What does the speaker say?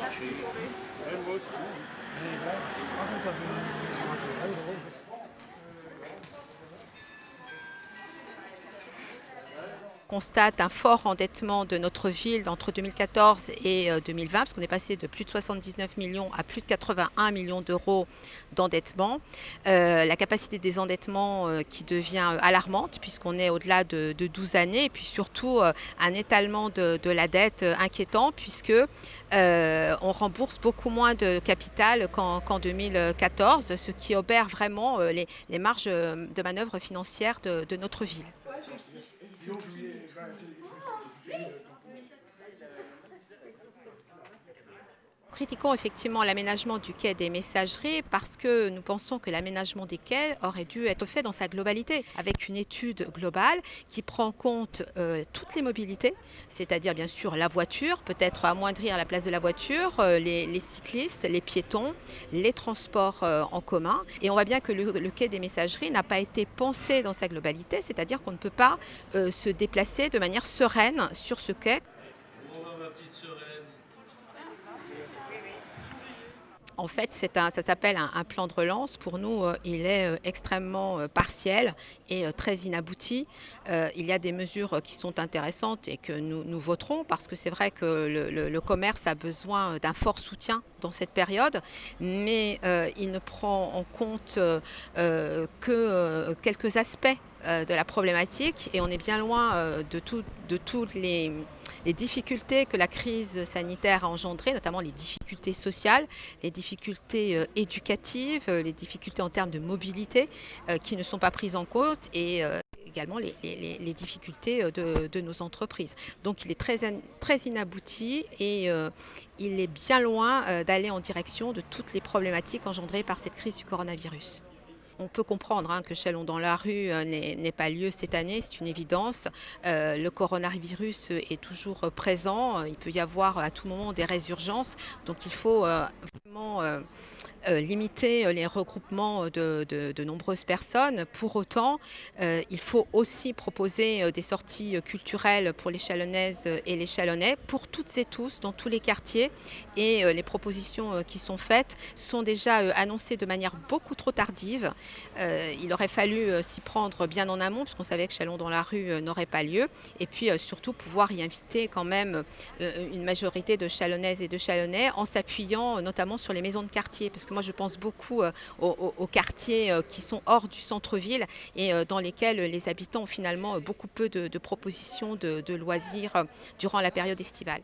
Ouais, moi aussi. Constate un fort endettement de notre ville entre 2014 et 2020, parce qu'on est passé de plus de 79 millions à plus de 81 millions d'euros d'endettement. La capacité des endettements qui devient alarmante, puisqu'on est au-delà de 12 années, et puis surtout un étalement de la dette inquiétant, puisque on rembourse beaucoup moins de capital qu'en 2014, ce qui obère vraiment les marges de manœuvre financières de notre ville. Critiquons effectivement l'aménagement du quai des Messageries parce que nous pensons que l'aménagement des quais aurait dû être fait dans sa globalité, avec une étude globale qui prend en compte toutes les mobilités, c'est-à-dire bien sûr la voiture, peut-être amoindrir la place de la voiture, les cyclistes, les piétons, les transports en commun. Et on voit bien que le quai des Messageries n'a pas été pensé dans sa globalité, c'est-à-dire qu'on ne peut pas se déplacer de manière sereine sur ce quai. Oh, ma petite sereine. En fait, ça s'appelle un plan de relance. Pour nous, il est extrêmement partiel et très inabouti. Il y a des mesures qui sont intéressantes et que nous voterons parce que c'est vrai que le commerce a besoin d'un fort soutien dans cette période, mais il ne prend en compte que quelques aspects de la problématique et on est bien loin de toutes les difficultés que la crise sanitaire a engendrées, notamment les difficultés sociales, les difficultés éducatives, les difficultés en termes de mobilité qui ne sont pas prises en compte et également les difficultés de nos entreprises. Donc il est très inabouti et il est bien loin d'aller en direction de toutes les problématiques engendrées par cette crise du coronavirus. On peut comprendre que Chalon dans la rue n'ait pas lieu cette année, c'est une évidence. Le coronavirus est toujours présent. Il peut y avoir à tout moment des résurgences. Donc il faut vraiment limiter les regroupements de nombreuses personnes. Pour autant, il faut aussi proposer des sorties culturelles pour les Chalonnaises et les Chalonnais, pour toutes et tous, dans tous les quartiers. Et les propositions qui sont faites sont déjà annoncées de manière beaucoup trop tardive. Il aurait fallu s'y prendre bien en amont, puisqu'on savait que Chalon dans la rue n'aurait pas lieu. Et puis surtout pouvoir y inviter quand même une majorité de Chalonnaises et de Chalonnais en s'appuyant notamment sur les maisons de quartier. Parce que moi je pense beaucoup aux quartiers qui sont hors du centre-ville et dans lesquels les habitants ont finalement beaucoup peu de propositions de loisirs durant la période estivale.